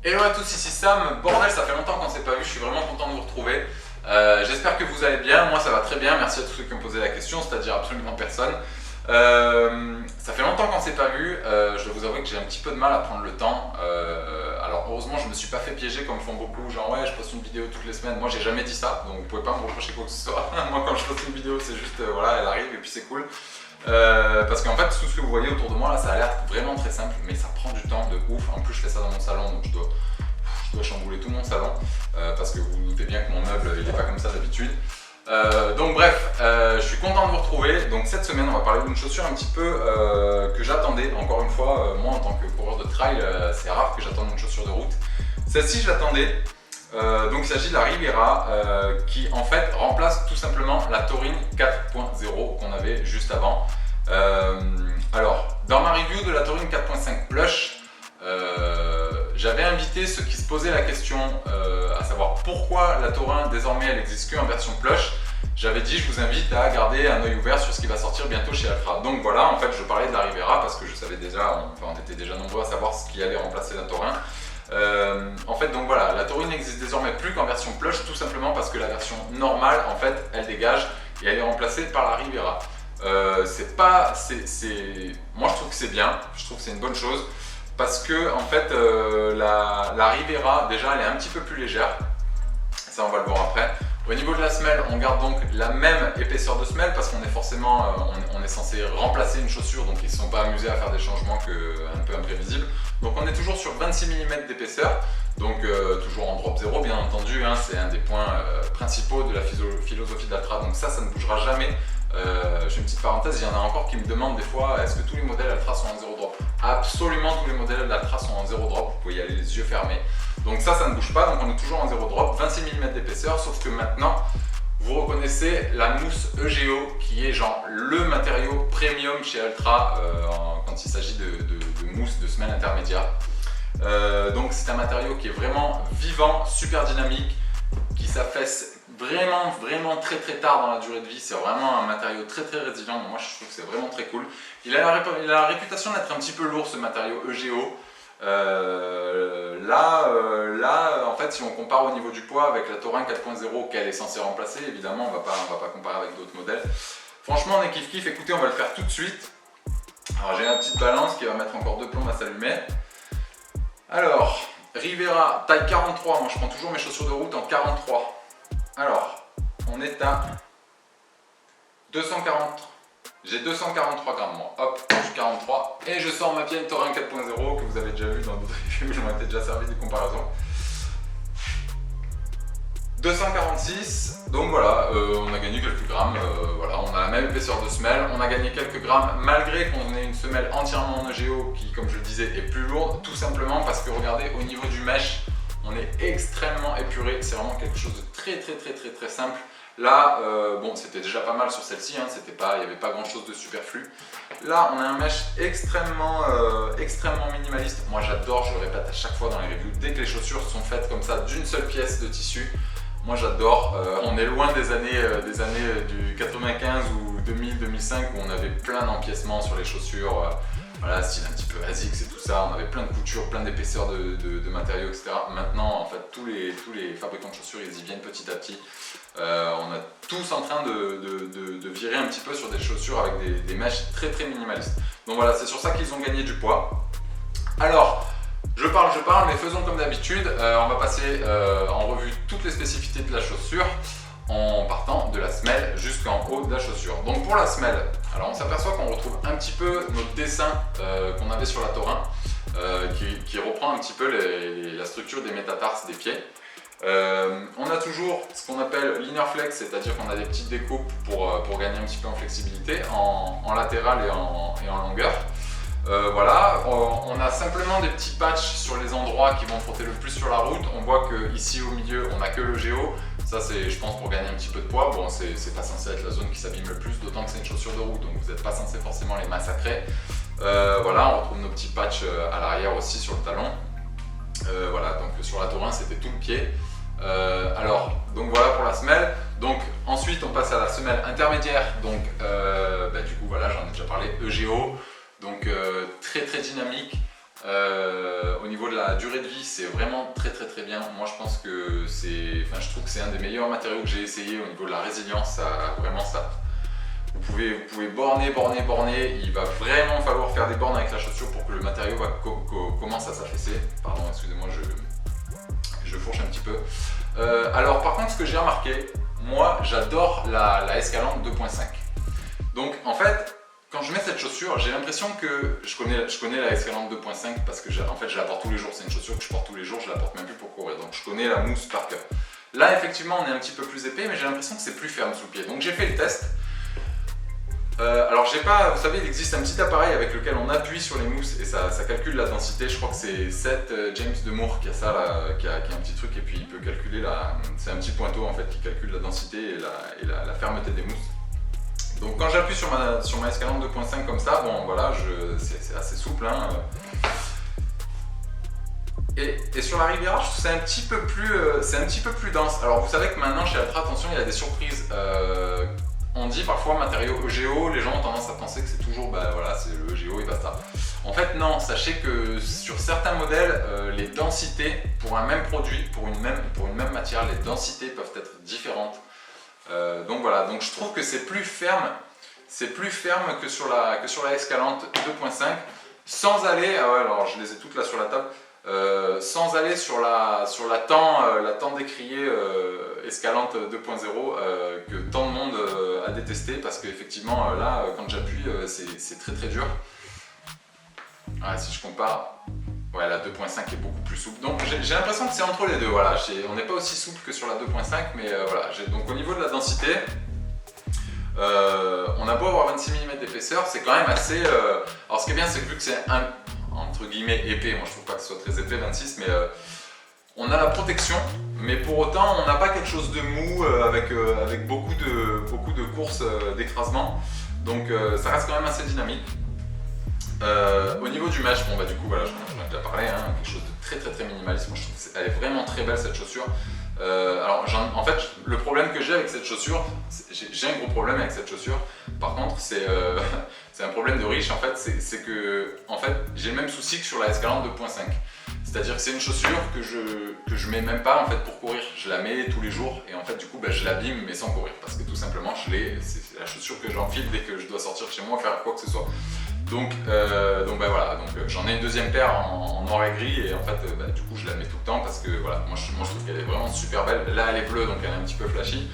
Hello à tous, ici Sam. Bordel, ça fait longtemps qu'on ne s'est pas vu, je suis vraiment content de vous retrouver. J'espère que vous allez bien, moi ça va très bien, merci à tous ceux qui ont posé la question, c'est-à-dire absolument personne. Ça fait longtemps qu'on ne s'est pas vu, je dois vous avouer que j'ai un petit peu de mal à prendre le temps. Alors heureusement je ne me suis pas fait piéger comme font beaucoup, genre ouais je poste une vidéo toutes les semaines, moi j'ai jamais dit ça, donc vous pouvez pas me reprocher quoi que ce soit. Moi quand je poste une vidéo c'est juste voilà elle arrive et puis c'est cool. Parce qu'en fait tout ce que vous voyez autour de moi là ça a l'air vraiment très simple mais ça prend du temps de ouf. En plus je fais ça dans mon salon donc je dois chambouler tout mon salon parce que vous vous doutez bien que mon meuble il n'est pas comme ça d'habitude. Donc bref, je suis content de vous retrouver. Donc cette semaine on va parler d'une chaussure un petit peu que j'attendais. Encore une fois, moi en tant que coureur de trail, c'est rare que j'attende une chaussure de route. Celle-ci je l'attendais. Donc il s'agit de la Rivera qui en fait remplace tout simplement la Torin 4.0 qu'on avait juste avant. Alors dans ma review de la Torin 4.5 Plush, j'avais invité ceux qui se posaient la question à savoir pourquoi la Torin désormais elle n'existe qu'en version Plush. J'avais dit je vous invite à garder un œil ouvert sur ce qui va sortir bientôt chez Altra. Donc voilà, en fait je parlais de la Rivera parce que je savais déjà, on était déjà nombreux à savoir ce qui allait remplacer la Torin. En fait donc voilà, la Torin n'existe désormais plus qu'en version Plush, tout simplement parce que la version normale en fait elle dégage et elle est remplacée par la Rivera. Moi je trouve que c'est bien, je trouve que c'est une bonne chose parce que en fait la Rivera déjà elle est un petit peu plus légère, ça on va le voir après. Au niveau de la semelle, on garde donc la même épaisseur de semelle parce qu'on est forcément on est censé remplacer une chaussure, donc ils ne se sont pas amusés à faire des changements un peu imprévisibles. Donc on est toujours sur 26 mm d'épaisseur, donc toujours en drop 0 bien entendu, hein, c'est un des points principaux de la philosophie d'Altra, donc ça ne bougera jamais. Je fais une petite parenthèse, il y en a encore qui me demandent des fois est-ce que tous les modèles Altra sont en 0 drop. Absolument tous les modèles d'Altra sont en 0 drop, vous pouvez y aller les yeux fermés. Donc ça ne bouge pas, donc on est toujours en 0 drop, 26 mm d'épaisseur, sauf que maintenant vous reconnaissez la mousse EGO qui est genre le matériau premium chez Altra quand il s'agit de mousse de semelle intermédiaire. Donc c'est un matériau qui est vraiment vivant, super dynamique, qui s'affaisse vraiment très tard dans la durée de vie. C'est vraiment un matériau très résilient, moi je trouve que c'est vraiment très cool. Il a la réputation d'être un petit peu lourd ce matériau EGO. Là en fait si on compare au niveau du poids avec la Torin 4.0 qu'elle est censée remplacer, évidemment on va pas comparer avec d'autres modèles. Franchement on est kiff, écoutez on va le faire tout de suite. Alors j'ai la petite balance qui va mettre encore 2 plombs à s'allumer. Alors Rivera taille 43, moi je prends toujours mes chaussures de route en 43. Alors on est à 240. J'ai 243 grammes moi, hop, je suis 43 et je sors ma vieille Torin 4.0 que vous avez déjà vu dans d'autres reviews, je m'en étais déjà servi des comparaisons. 246, donc voilà, on a gagné quelques grammes, voilà, on a la même épaisseur de semelle, on a gagné quelques grammes malgré qu'on ait une semelle entièrement en EGO qui, comme je le disais, est plus lourde, tout simplement parce que regardez, au niveau du mesh, on est extrêmement épuré, c'est vraiment quelque chose de très simple. Là, bon, c'était déjà pas mal sur celle-ci, hein, il n'y avait pas grand-chose de superflu. Là, on a un mesh extrêmement minimaliste. Moi, j'adore, je le répète à chaque fois dans les reviews, dès que les chaussures sont faites comme ça, d'une seule pièce de tissu, moi j'adore. On est loin des années du 95 ou 2000-2005 où on avait plein d'empiècements sur les chaussures. Voilà, style un petit peu ASICS et tout ça, on avait plein de coutures, plein d'épaisseurs de matériaux, etc. Maintenant, en fait, tous les fabricants de chaussures, ils y viennent petit à petit. On est tous en train de virer un petit peu sur des chaussures avec des mèches très minimalistes. Donc voilà, c'est sur ça qu'ils ont gagné du poids. Alors, je parle, mais faisons comme d'habitude. On va passer en revue toutes les spécificités de la chaussure en partant de la semelle jusqu'en haut de la chaussure. Donc pour la semelle, alors on s'aperçoit qu'on retrouve un petit peu notre dessin qu'on avait sur la Torin qui reprend un petit peu la structure des métatarses des pieds. On a toujours ce qu'on appelle l'inner flex, c'est-à-dire qu'on a des petites découpes pour gagner un petit peu en flexibilité, en latéral et en longueur. Voilà, on a simplement des petits patchs sur les endroits qui vont frotter le plus sur la route. On voit que ici au milieu on n'a que le géo. Ça c'est je pense pour gagner un petit peu de poids. Bon c'est pas censé être la zone qui s'abîme le plus, d'autant que c'est une chaussure de route donc vous n'êtes pas censé forcément les massacrer. Voilà, on retrouve nos petits patchs à l'arrière aussi sur le talon. Voilà, donc sur la Torin c'était tout le pied. Alors donc voilà pour la semelle. Donc ensuite on passe à la semelle intermédiaire. Donc du coup voilà, j'en ai déjà parlé, EGO. Donc très dynamique, Au niveau de la durée de vie, c'est vraiment très bien. Moi je pense que je trouve que c'est un des meilleurs matériaux que j'ai essayé au niveau de la résilience, vraiment ça. Vous pouvez borner, il va vraiment falloir faire des bornes avec la chaussure pour que le matériau commence à s'affaisser. Pardon, excusez-moi, je fourche un petit peu. Alors par contre, ce que j'ai remarqué, moi j'adore la Escalante 2.5. Donc en fait, quand je mets cette chaussure, j'ai l'impression que je connais la Escalante 2.5 parce que en fait, je la porte tous les jours. C'est une chaussure que je porte tous les jours, je la porte même plus pour courir. Donc je connais la mousse par cœur. Là, effectivement, on est un petit peu plus épais, mais j'ai l'impression que c'est plus ferme sous le pied. Donc j'ai fait le test. Alors j'ai pas, vous savez, il existe un petit appareil avec lequel on appuie sur les mousses et ça calcule la densité. Je crois que c'est Seth James de Moore qui a ça, là, qui a un petit truc et puis il peut calculer c'est un petit pointeau en fait qui calcule la densité et la fermeté des mousses. Donc quand j'appuie sur ma Escalante 2.5 comme ça, bon voilà, c'est assez souple. Hein. Et sur la Riviera, je trouve que c'est un petit peu plus dense. Alors vous savez que maintenant chez Altra, attention, il y a des surprises. On dit parfois matériaux EGO, les gens ont tendance à penser que c'est toujours, voilà, c'est le EGO et basta. En fait non, sachez que sur certains modèles, les densités pour un même produit, pour une même matière, les densités peuvent être différentes. Donc voilà, donc je trouve que c'est plus ferme que sur la Escalante 2.5, sans aller, alors je les ai toutes là sur la table, sans aller sur la tant décriée Escalante 2.0 que tant de monde a détesté parce qu'effectivement là quand j'appuie c'est très dur. Ouais, si je compare, ouais, la 2.5 est beaucoup plus souple. Donc j'ai l'impression que c'est entre les deux. Voilà, on n'est pas aussi souple que sur la 2.5, mais voilà. Donc au niveau de la densité, on a beau avoir 26 mm d'épaisseur, c'est quand même assez. Alors ce qui est bien, c'est que vu que c'est entre guillemets épais, moi je trouve pas que ce soit très épais 26, mais on a la protection, mais pour autant on n'a pas quelque chose de mou avec beaucoup de courses d'écrasement. Donc ça reste quand même assez dynamique. Au niveau du mesh, bon du coup voilà, j'en ai déjà parlé, hein, quelque chose de très minimaliste. Moi je trouve qu'elle est vraiment très belle cette chaussure. Alors en fait le problème que j'ai avec cette chaussure, j'ai un gros problème avec cette chaussure. Par contre c'est un problème de riche en fait, c'est que en fait j'ai le même souci que sur la Escalante 2.5. C'est-à-dire que c'est une chaussure que je mets même pas en fait pour courir. Je la mets tous les jours et en fait du coup je l'abîme mais sans courir parce que tout simplement c'est la chaussure que j'enfile dès que je dois sortir de chez moi faire quoi que ce soit. Donc voilà, j'en ai une deuxième paire en noir et gris et en fait du coup je la mets tout le temps parce que voilà, moi je trouve qu'elle est vraiment super belle. Là elle est bleue donc elle est un petit peu flashy.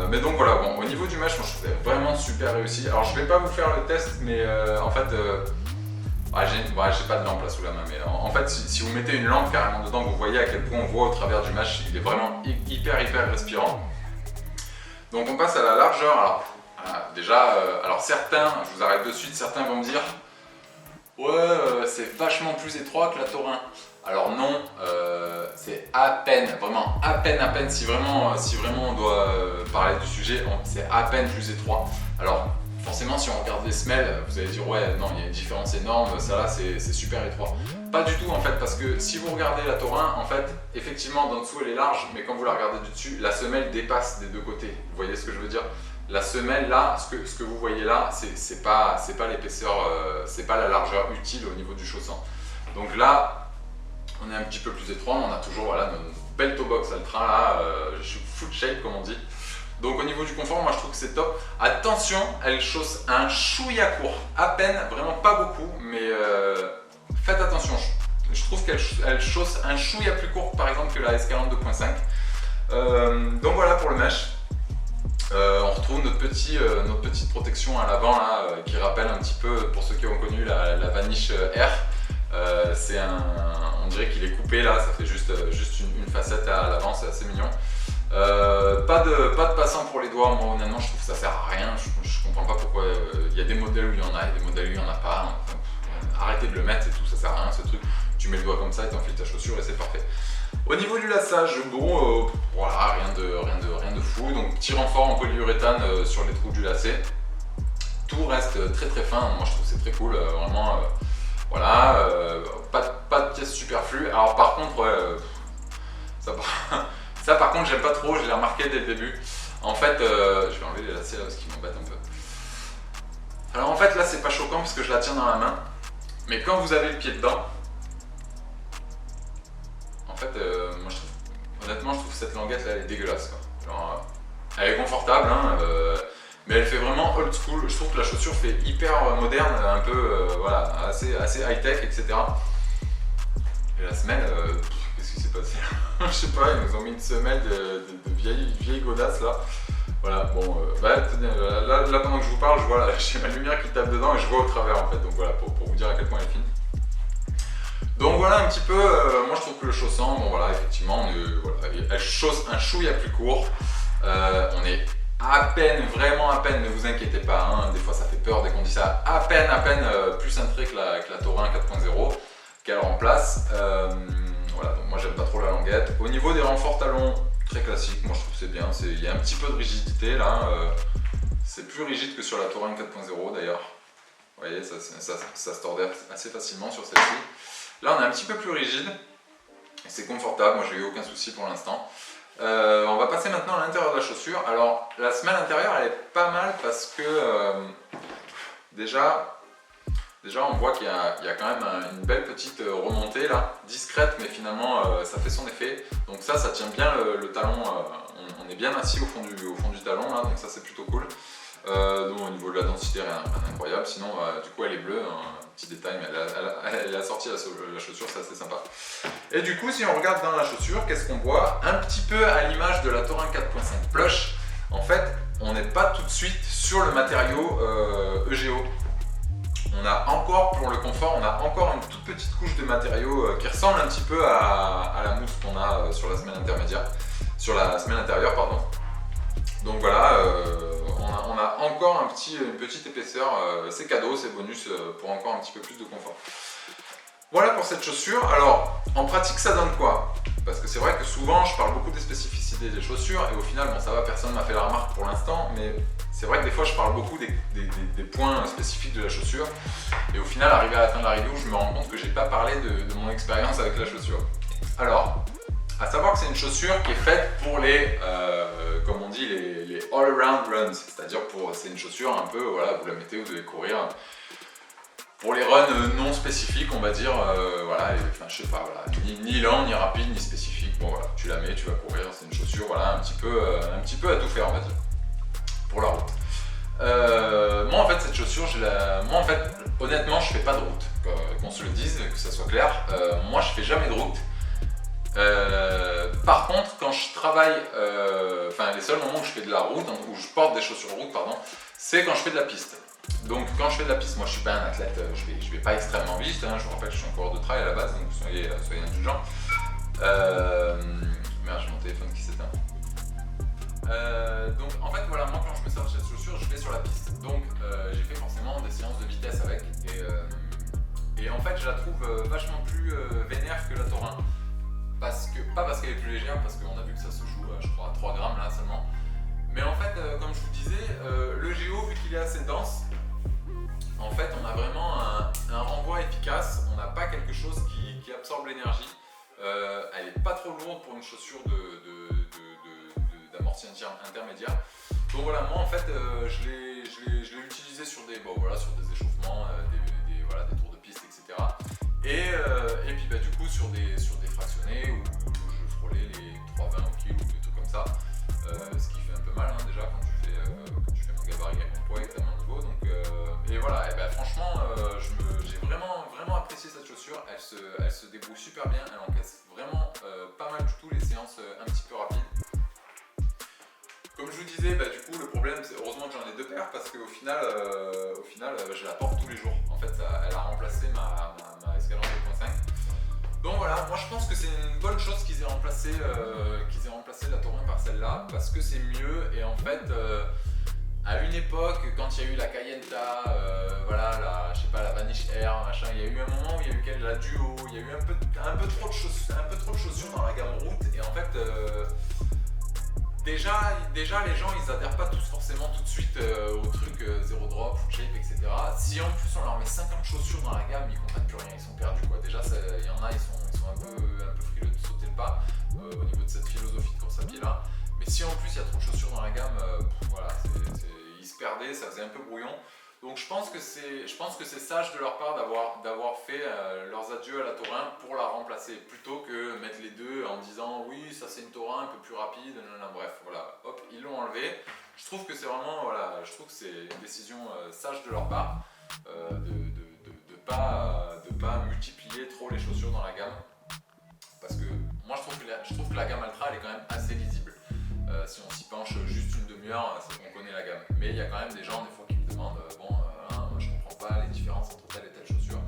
Mais donc voilà, bon, au niveau du mesh, moi je trouve qu'elle est vraiment super réussi. Alors je vais pas vous faire le test, mais en fait, j'ai pas de lampe là sous la main, mais en fait si vous mettez une lampe carrément dedans, vous voyez à quel point on voit au travers du mesh, il est vraiment hyper respirant. Donc on passe à la largeur. Alors déjà, alors certains, je vous arrête de suite, certains vont me dire ouais, c'est vachement plus étroit que la Torin. Alors non, c'est à peine, vraiment à peine, si vraiment on doit parler du sujet, c'est à peine plus étroit. Alors forcément si on regarde les semelles, vous allez dire ouais, non, il y a une différence énorme, ça là c'est super étroit. Pas du tout en fait, parce que si vous regardez la Torin, en fait, effectivement d'en dessous elle est large, mais quand vous la regardez du dessus, la semelle dépasse des deux côtés. Vous voyez ce que je veux dire? La semelle là, ce que vous voyez là, c'est pas l'épaisseur, c'est pas la largeur utile au niveau du chausson. Donc là, on est un petit peu plus étroit, on a toujours voilà, notre belle toe box Altra là, foot shape comme on dit. Donc au niveau du confort, moi je trouve que c'est top. Attention, elle chausse un chouïa court, à peine, vraiment pas beaucoup, mais faites attention. Je trouve qu'elle chausse un chouïa plus court par exemple que la Escalante 2.5. Donc voilà pour le mesh. On retrouve notre petite protection à l'avant là, qui rappelle un petit peu, pour ceux qui ont connu la Vanish Air, on dirait qu'il est coupé là, ça fait juste une facette à l'avant, c'est assez mignon. Pas de passant pour les doigts, moi honnêtement je trouve que ça sert à rien, je comprends pas pourquoi, il y a des modèles où il y en a et des modèles où il n'y en a pas. Enfin, arrêtez de le mettre, c'est tout, ça sert à rien ce truc, tu mets le doigt comme ça et t'enfiles ta chaussure et c'est parfait. Au niveau du laçage, bon, voilà, rien de fou. Donc petit renfort en polyuréthane sur les trous du lacet. Tout reste très fin. Moi je trouve que c'est très cool, vraiment. Voilà, pas de pièces superflues. Alors par contre, ça par contre j'aime pas trop. Je l'ai remarqué dès le début. En fait, je vais enlever les lacets là parce qu'ils m'embêtent un peu. Alors en fait là c'est pas choquant parce que je la tiens dans la main. Mais quand vous avez le pied dedans, en fait, moi je trouve, honnêtement, je trouve cette languette là, elle est dégueulasse, quoi. Genre, elle est confortable, hein, mais elle fait vraiment old school. Je trouve que la chaussure fait hyper moderne, un peu, voilà, assez high-tech, etc. Et la semelle, qu'est-ce qui s'est passé là? Je sais pas, ils nous ont mis une semelle de vieille godasse là. Voilà, bon, là pendant que je vous parle, je vois là, j'ai ma lumière qui tape dedans et je vois au travers en fait, donc voilà, pour vous dire à quel point elle est fine. Donc voilà un petit peu, moi je trouve que le chaussant, bon voilà, effectivement, voilà, elle chausse un chouïa plus court, on est à peine, vraiment à peine, ne vous inquiétez pas, hein, des fois ça fait peur dès qu'on dit ça, à peine plus cintré que la Torin 4.0 qu'elle remplace. Voilà, donc moi j'aime pas trop la languette. Au niveau des renforts talons, très classique, moi je trouve que c'est bien, il y a un petit peu de rigidité là, c'est plus rigide que sur la Torin 4.0 d'ailleurs. Vous voyez, ça se tordait assez facilement sur celle-ci. Là on est un petit peu plus rigide, et c'est confortable, moi j'ai eu aucun souci pour l'instant. On va passer maintenant à l'intérieur de la chaussure. Alors la semelle intérieure elle est pas mal parce que déjà on voit qu'il y a quand même une belle petite remontée là, discrète mais finalement ça fait son effet. Donc ça tient bien le talon, on est bien assis au fond du talon là, donc ça c'est plutôt cool. Donc au niveau de la densité rien d'incroyable, sinon du coup elle est bleue, un petit détail, mais elle est assortie à la chaussure, c'est assez sympa. Et du coup si on regarde dans la chaussure, qu'est-ce qu'on voit? Un petit peu à l'image de la Torin 4.5 Plush, en fait on n'est pas tout de suite sur le matériau EGO. On a encore, pour le confort, on a encore une toute petite couche de matériau qui ressemble un petit peu à la mousse qu'on a sur la semelle intermédiaire, sur la semelle intérieure, pardon. Donc voilà, on a encore une petite épaisseur, c'est cadeau, c'est bonus pour encore un petit peu plus de confort. Voilà pour cette chaussure. Alors, en pratique, ça donne quoi? Parce que c'est vrai que souvent, je parle beaucoup des spécificités des chaussures et au final, bon ça va, personne ne m'a fait la remarque pour l'instant, mais c'est vrai que des fois, je parle beaucoup des points spécifiques de la chaussure et au final, arrivé à la fin de la review, je me rends compte que j'ai pas parlé de mon expérience avec la chaussure. Alors, à savoir que c'est une chaussure qui est faite pour les, comme on dit, les all-around runs, c'est-à-dire c'est une chaussure un peu, voilà, vous la mettez, vous devez courir. Pour les runs non spécifiques, on va dire, voilà, enfin je sais pas, voilà, ni lent, ni rapide, ni spécifique, bon voilà, tu la mets, tu vas courir, c'est une chaussure, voilà, un petit peu à tout faire, on va dire, pour la route. Moi en fait, cette chaussure, moi en fait, honnêtement, je fais pas de route, qu'on se le dise, que ça soit clair, moi je fais jamais de route. Par contre, quand je travaille, enfin les seuls moments où je fais de la route, où je porte des chaussures route, pardon, c'est quand je fais de la piste. Donc quand je fais de la piste, moi je suis pas un athlète, je vais pas extrêmement vite, hein, je vous rappelle que je suis un coureur de trail à la base, donc soyez indulgents. Merde, j'ai mon téléphone qui s'éteint. Donc en fait voilà, moi quand je me sers de cette chaussure, je vais sur la piste. Donc j'ai fait forcément des séances de vitesse avec, et en fait je la trouve vachement plus vénère que la Torin. Pas parce qu'elle est plus légère, parce qu'on a vu que ça se joue je crois à 3 grammes là seulement. Mais en fait, comme je vous disais, le Géo, vu qu'il est assez dense, en fait on a vraiment un renvoi efficace, on n'a pas quelque chose qui absorbe l'énergie. Elle n'est pas trop lourde pour une chaussure d'amorti intermédiaire. Donc voilà, moi en fait je l'ai utilisé sur des échauffements, des tours de piste, etc. Et puis du coup sur des fractionnés où je frôlais les 3,20 au kilo ou des trucs comme ça. Ce qui fait un peu mal hein, déjà quand tu fais mon gabarit avec mon poids et que t'as mon niveau. Donc, et voilà, et ben, franchement j'ai vraiment apprécié cette chaussure, elle se débrouille super bien, elle encaisse vraiment pas mal du tout les séances un petit peu rapides. Comme je vous disais, du coup le problème c'est heureusement que j'en ai 2 paires parce qu'au final, je la porte tous les jours. En fait elle a remplacé ma Escalante 2.5. Donc voilà, moi je pense que c'est une bonne chose qu'ils aient remplacé la Torin par celle-là parce que c'est mieux et en fait à une époque quand il y a eu la Kayenta, voilà, je sais pas, la Vanish Air, machin, il y a eu un moment où il y a eu la Duo, il y a eu un peu trop de chaussures dans la gamme route et en fait déjà les gens ils adhèrent pas tous forcément tout de suite au truc zéro drop, full shape, etc. Si en plus on leur met 50 chaussures dans la gamme, ils comprennent plus rien, ils sont perdus quoi. Déjà il y en a, ils sont un peu frileux de sauter le pas au niveau de cette philosophie de course à pied là. Mais si en plus il y a trop de chaussures dans la gamme, voilà, ils se perdaient, ça faisait un peu brouillon. Donc je pense que c'est sage de leur part d'avoir fait leurs adieux à la Taurin pour la remplacer, plutôt que mettre les deux en disant oui ça c'est une Taurin un peu plus rapide, bref voilà, hop ils l'ont enlevé. Je trouve que c'est vraiment, voilà, je trouve que c'est une décision sage de leur part de pas multiplier trop les chaussures dans la gamme, parce que moi je trouve que la gamme Altra elle est quand même assez lisible. Si on s'y penche juste une demi-heure, on connaît la gamme. Mais il y a quand même des gens des fois qui me demandent moi je comprends pas les différences entre telle et telle chaussure.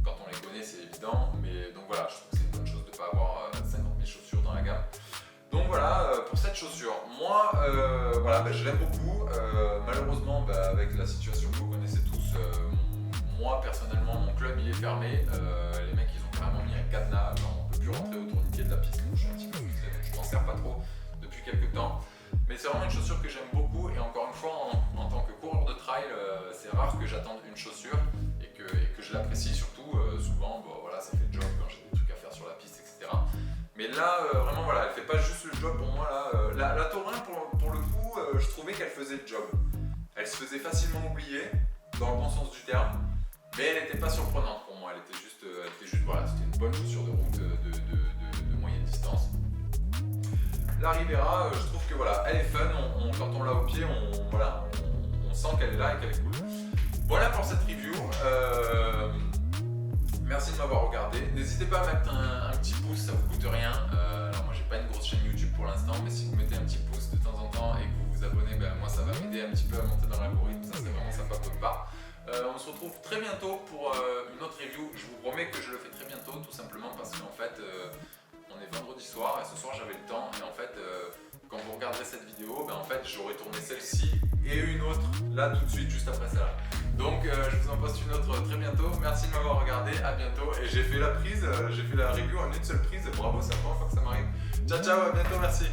Quand on les connaît c'est évident, mais donc voilà, je trouve que c'est une bonne chose de ne pas avoir 50 000 chaussures dans la gamme. Donc voilà pour cette chaussure. Moi voilà, je l'aime beaucoup. Malheureusement avec la situation que vous connaissez tous, moi personnellement mon club il est fermé. Les mecs ils ont carrément mis un cadenas, on ne peut plus rentrer au tourniquet de la piste. Donc je suis un petit peu frustré, donc je m'en sers pas trop depuis quelques temps. Mais c'est vraiment une chaussure que j'aime beaucoup, et encore une fois en tant que coureur de trail, c'est rare que j'attende une chaussure et que je l'apprécie, surtout souvent voilà, ça fait le job quand j'ai des trucs à faire sur la piste, etc. Mais là vraiment voilà, elle fait pas juste le job pour moi là. La Taurin pour le coup, je trouvais qu'elle faisait le job. Elle se faisait facilement oublier, dans le bon sens du terme, mais elle n'était pas surprenante pour moi, elle était juste voilà, c'était une bonne chaussure de route de moyenne distance. La Ribera, je trouve que voilà, elle est fun, quand on l'a au pied, on sent qu'elle est là et qu'elle est cool. Voilà pour cette review. Merci de m'avoir regardé. N'hésitez pas à mettre un petit pouce, ça vous coûte rien. Alors moi j'ai pas une grosse chaîne YouTube pour l'instant, mais si vous mettez un petit pouce de temps en temps et que vous vous abonnez, moi ça va m'aider un petit peu à monter dans l'algorithme, ça c'est vraiment sympa de votre part. On se retrouve très bientôt pour une autre review. Je vous promets que je le fais très bientôt, tout simplement parce qu'en fait on est vendredi soir et ce soir j'avais le temps, et en fait quand vous regarderez cette vidéo, en fait j'aurai tourné celle-ci et une autre là tout de suite juste après celle-là. Donc je vous en poste une autre très bientôt. Merci de m'avoir regardé, à bientôt. Et j'ai fait la review en une seule prise, bravo, c'est la première fois que ça m'arrive. Ciao ciao, à bientôt, merci.